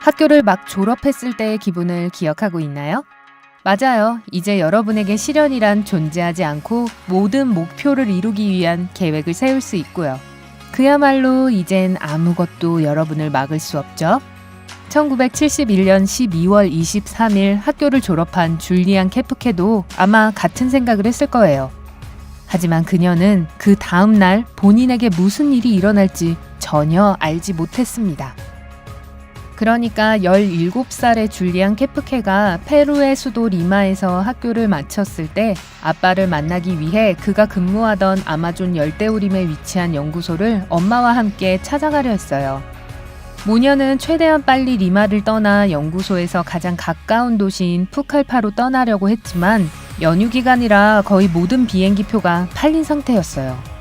학교를 막 졸업했을 때의 기분을 기억하고 있나요? 맞아요. 이제 여러분에게 시련이란 존재하지 않고 모든 목표를 이루기 위한 계획을 세울 수 있고요. 그야말로 이젠 아무것도 여러분을 막을 수 없죠. 1971년 12월 23일 학교를 졸업한 줄리안 케프케도 아마 같은 생각을 했을 거예요. 하지만 그녀는 그 다음 날 본인에게 무슨 일이 일어날지 전혀 알지 못했습니다. 그러니까 17살의 줄리안 케프케가 페루의 수도 리마에서 학교를 마쳤을 때 아빠를 만나기 위해 그가 근무하던 아마존 열대우림에 위치한 연구소를 엄마와 함께 찾아가려 했어요. 모녀는 최대한 빨리 리마를 떠나 연구소에서 가장 가까운 도시인 푸칼파로 떠나려고 했지만 연휴 기간이라 거의 모든 비행기표가 팔린 상태였어요.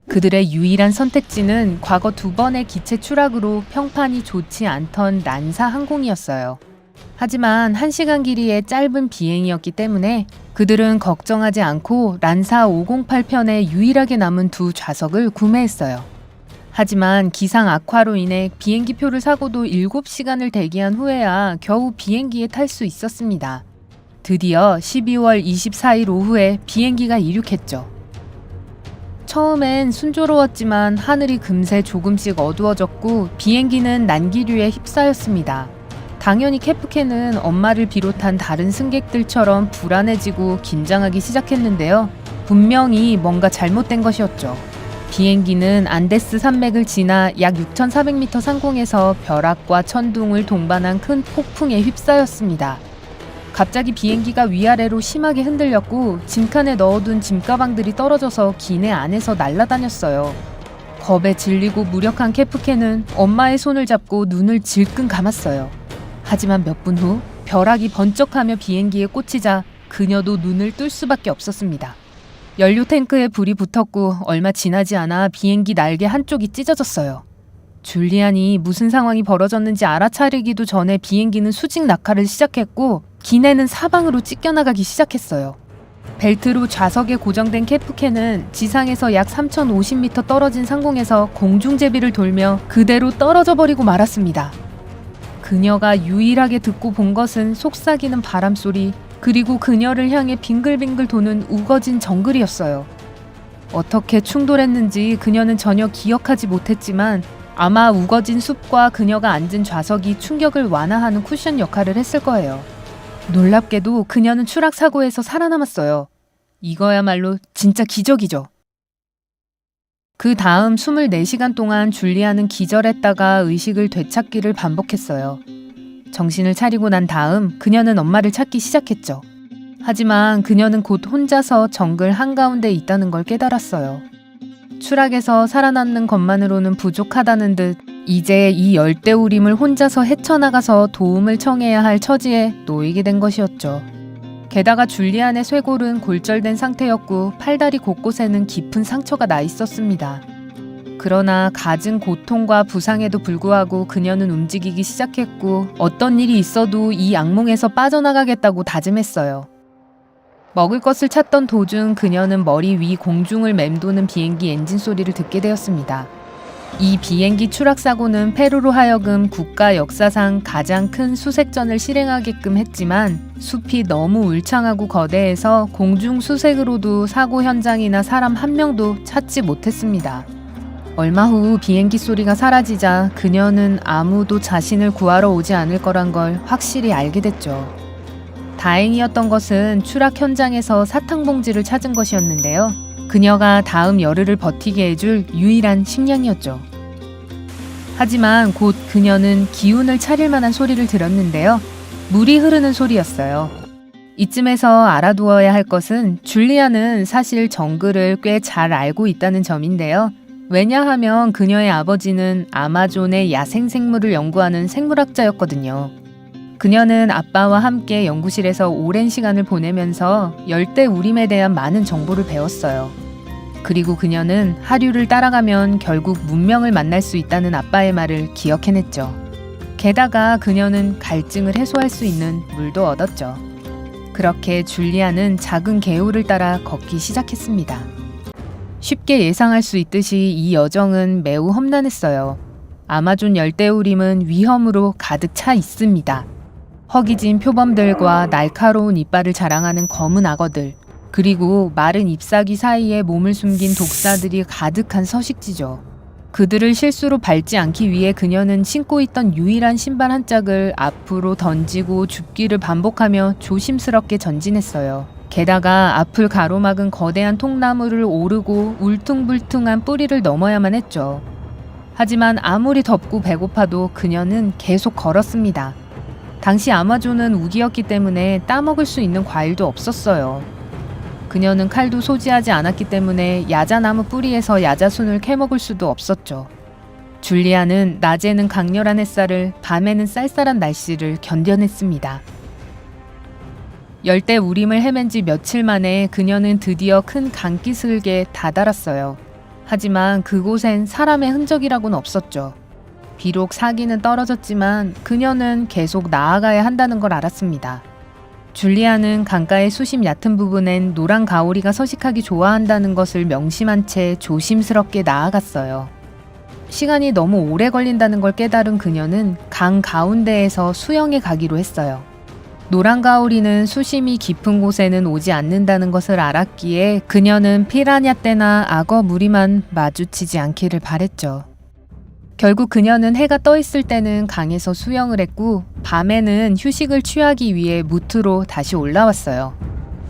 그들의 유일한 선택지는 과거 2번의 기체 추락으로 평판이 좋지 않던 난사 항공이었어요. 하지만 1시간 길이의 짧은 비행이었기 때문에 그들은 걱정하지 않고 란사 508편의 유일하게 남은 2 좌석을 구매했어요. 하지만 기상 악화로 인해 비행기표를 사고도 7시간을 대기한 후에야 겨우 비행기에 탈 수 있었습니다. 드디어 12월 24일 오후에 비행기가 이륙했죠. 처음엔 순조로웠지만 하늘이 금세 조금씩 어두워졌고 비행기는 난기류에 휩싸였습니다. 당연히 케프케는 엄마를 비롯한 다른 승객들처럼 불안해지고 긴장하기 시작했는데요. 분명히 뭔가 잘못된 것이었죠. 비행기는 안데스 산맥을 지나 약 6,400m 상공에서 벼락과 천둥을 동반한 큰 폭풍에 휩싸였습니다. 갑자기 비행기가 위아래로 심하게 흔들렸고 짐칸에 넣어둔 짐가방들이 떨어져서 기내 안에서 날아다녔어요. 겁에 질리고 무력한 케프케는 엄마의 손을 잡고 눈을 질끈 감았어요. 하지만 몇 분 후 벼락이 번쩍하며 비행기에 꽂히자 그녀도 눈을 뜰 수밖에 없었습니다. 연료 탱크에 불이 붙었고 얼마 지나지 않아 비행기 날개 한쪽이 찢어졌어요. 줄리안이 무슨 상황이 벌어졌는지 알아차리기도 전에 비행기는 수직 낙하를 시작했고 기내는 사방으로 찢겨나가기 시작했어요. 벨트로 좌석에 고정된 케프케는 지상에서 약 3,050m 떨어진 상공에서 공중제비를 돌며 그대로 떨어져 버리고 말았습니다. 그녀가 유일하게 듣고 본 것은 속삭이는 바람소리, 그리고 그녀를 향해 빙글빙글 도는 우거진 정글이었어요. 어떻게 충돌했는지 그녀는 전혀 기억하지 못했지만 아마 우거진 숲과 그녀가 앉은 좌석이 충격을 완화하는 쿠션 역할을 했을 거예요. 놀랍게도 그녀는 추락 사고에서 살아남았어요. 이거야말로 진짜 기적이죠. 그 다음 24시간 동안 줄리안은 기절했다가 의식을 되찾기를 반복했어요. 정신을 차리고 난 다음 그녀는 엄마를 찾기 시작했죠. 하지만 그녀는 곧 혼자서 정글 한가운데 있다는 걸 깨달았어요. 추락에서 살아남는 것만으로는 부족하다는 듯 이제 이 열대우림을 혼자서 헤쳐나가서 도움을 청해야 할 처지에 놓이게 된 것이었죠. 게다가 줄리안의 쇄골은 골절된 상태였고 팔다리 곳곳에는 깊은 상처가 나 있었습니다. 그러나 갖은 고통과 부상에도 불구하고 그녀는 움직이기 시작했고 어떤 일이 있어도 이 악몽에서 빠져나가겠다고 다짐했어요. 먹을 것을 찾던 도중 그녀는 머리 위 공중을 맴도는 비행기 엔진 소리를 듣게 되었습니다. 이 비행기 추락 사고는 페루로 하여금 국가 역사상 가장 큰 수색전을 실행하게끔 했지만 숲이 너무 울창하고 거대해서 공중 수색으로도 사고 현장이나 사람 한 명도 찾지 못했습니다. 얼마 후 비행기 소리가 사라지자 그녀는 아무도 자신을 구하러 오지 않을 거란 걸 확실히 알게 됐죠. 다행이었던 것은 추락 현장에서 사탕봉지를 찾은 것이었는데요. 그녀가 다음 열흘을 버티게 해줄 유일한 식량이었죠. 하지만 곧 그녀는 기운을 차릴 만한 소리를 들었는데요. 물이 흐르는 소리였어요. 이쯤에서 알아두어야 할 것은 줄리안은 사실 정글을 꽤 잘 알고 있다는 점인데요. 왜냐하면 그녀의 아버지는 아마존의 야생생물을 연구하는 생물학자였거든요. 그녀는 아빠와 함께 연구실에서 오랜 시간을 보내면서 열대우림에 대한 많은 정보를 배웠어요. 그리고 그녀는 하류를 따라가면 결국 문명을 만날 수 있다는 아빠의 말을 기억해냈죠. 게다가 그녀는 갈증을 해소할 수 있는 물도 얻었죠. 그렇게 줄리안은 작은 개울을 따라 걷기 시작했습니다. 쉽게 예상할 수 있듯이 이 여정은 매우 험난했어요. 아마존 열대우림은 위험으로 가득 차 있습니다. 허기진 표범들과 날카로운 이빨을 자랑하는 검은 악어들, 그리고 마른 잎사귀 사이에 몸을 숨긴 독사들이 가득한 서식지죠. 그들을 실수로 밟지 않기 위해 그녀는 신고 있던 유일한 신발 한 짝을 앞으로 던지고 줍기를 반복하며 조심스럽게 전진했어요. 게다가 앞을 가로막은 거대한 통나무를 오르고 울퉁불퉁한 뿌리를 넘어야만 했죠. 하지만 아무리 덥고 배고파도 그녀는 계속 걸었습니다. 당시 아마존은 우기였기 때문에 따먹을 수 있는 과일도 없었어요. 그녀는 칼도 소지하지 않았기 때문에 야자나무 뿌리에서 야자순을 캐먹을 수도 없었죠. 줄리아는 낮에는 강렬한 햇살을, 밤에는 쌀쌀한 날씨를 견뎌냈습니다. 열대 우림을 헤맨 지 며칠 만에 그녀는 드디어 큰 강기슭에 다다랐어요. 하지만 그곳엔 사람의 흔적이라고는 없었죠. 비록 사기는 떨어졌지만 그녀는 계속 나아가야 한다는 걸 알았습니다. 줄리아는 강가의 수심 얕은 부분엔 노란 가오리가 서식하기 좋아한다는 것을 명심한 채 조심스럽게 나아갔어요. 시간이 너무 오래 걸린다는 걸 깨달은 그녀는 강 가운데에서 수영에 가기로 했어요. 노란 가오리는 수심이 깊은 곳에는 오지 않는다는 것을 알았기에 그녀는 피라냐 떼나 악어 무리만 마주치지 않기를 바랬죠. 결국 그녀는 해가 떠 있을 때는 강에서 수영을 했고 밤에는 휴식을 취하기 위해 무트로 다시 올라왔어요.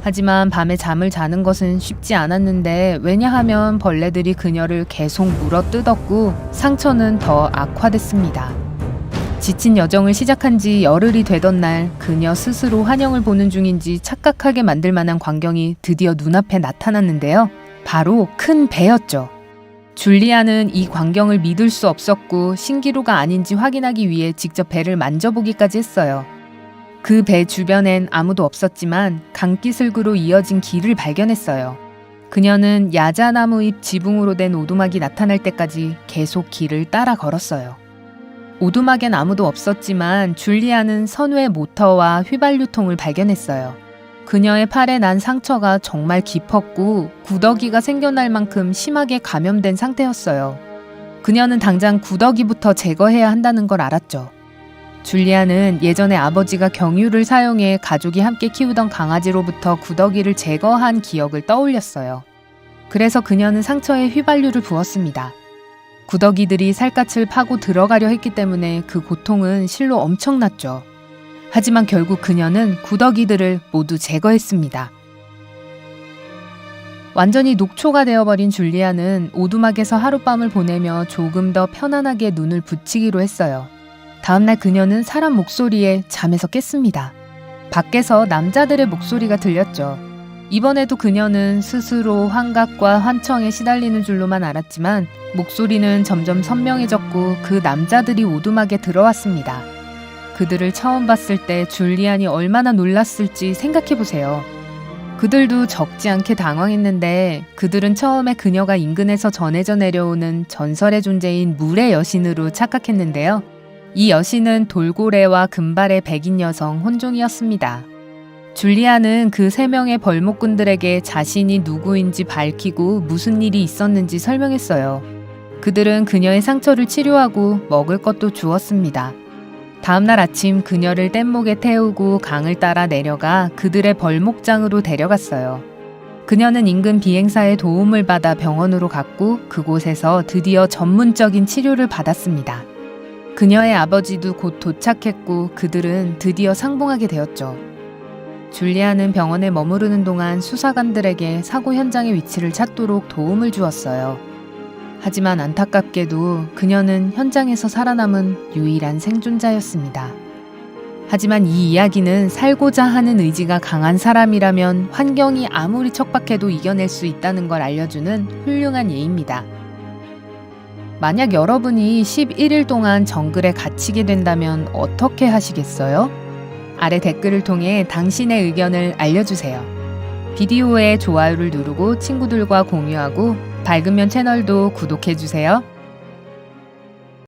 하지만 밤에 잠을 자는 것은 쉽지 않았는데 왜냐하면 벌레들이 그녀를 계속 물어뜯었고 상처는 더 악화됐습니다. 지친 여정을 시작한 지 열흘이 되던 날 그녀 스스로 환영을 보는 중인지 착각하게 만들 만한 광경이 드디어 눈앞에 나타났는데요. 바로 큰 배였죠. 줄리아는 이 광경을 믿을 수 없었고 신기루가 아닌지 확인하기 위해 직접 배를 만져보기까지 했어요. 그 배 주변엔 아무도 없었지만 강기슭으로 이어진 길을 발견했어요. 그녀는 야자나무 잎 지붕으로 된 오두막이 나타날 때까지 계속 길을 따라 걸었어요. 오두막엔 아무도 없었지만 줄리아는 선외 모터와 휘발유통을 발견했어요. 그녀의 팔에 난 상처가 정말 깊었고 구더기가 생겨날 만큼 심하게 감염된 상태였어요. 그녀는 당장 구더기부터 제거해야 한다는 걸 알았죠. 줄리아는 예전에 아버지가 경유를 사용해 가족이 함께 키우던 강아지로부터 구더기를 제거한 기억을 떠올렸어요. 그래서 그녀는 상처에 휘발유를 부었습니다. 구더기들이 살갗을 파고 들어가려 했기 때문에 그 고통은 실로 엄청났죠. 하지만 결국 그녀는 구더기들을 모두 제거했습니다. 완전히 녹초가 되어버린 줄리아는 오두막에서 하룻밤을 보내며 조금 더 편안하게 눈을 붙이기로 했어요. 다음날 그녀는 사람 목소리에 잠에서 깼습니다. 밖에서 남자들의 목소리가 들렸죠. 이번에도 그녀는 스스로 환각과 환청에 시달리는 줄로만 알았지만 목소리는 점점 선명해졌고 그 남자들이 오두막에 들어왔습니다. 그들을 처음 봤을 때 줄리안이 얼마나 놀랐을지 생각해보세요. 그들도 적지 않게 당황했는데 그들은 처음에 그녀가 인근에서 전해져 내려오는 전설의 존재인 물의 여신으로 착각했는데요. 이 여신은 돌고래와 금발의 백인 여성 혼종이었습니다. 줄리아는 그 3명의 벌목꾼들에게 자신이 누구인지 밝히고 무슨 일이 있었는지 설명했어요. 그들은 그녀의 상처를 치료하고 먹을 것도 주었습니다. 다음날 아침 그녀를 뗏목에 태우고 강을 따라 내려가 그들의 벌목장으로 데려갔어요. 그녀는 인근 비행사의 도움을 받아 병원으로 갔고 그곳에서 드디어 전문적인 치료를 받았습니다. 그녀의 아버지도 곧 도착했고 그들은 드디어 상봉하게 되었죠. 줄리아는 병원에 머무르는 동안 수사관들에게 사고 현장의 위치를 찾도록 도움을 주었어요. 하지만 안타깝게도 그녀는 현장에서 살아남은 유일한 생존자였습니다. 하지만 이 이야기는 살고자 하는 의지가 강한 사람이라면 환경이 아무리 척박해도 이겨낼 수 있다는 걸 알려주는 훌륭한 예입니다. 만약 여러분이 11일 동안 정글에 갇히게 된다면 어떻게 하시겠어요? 아래 댓글을 통해 당신의 의견을 알려주세요. 비디오에 좋아요를 누르고 친구들과 공유하고 밝으면 채널도 구독해주세요.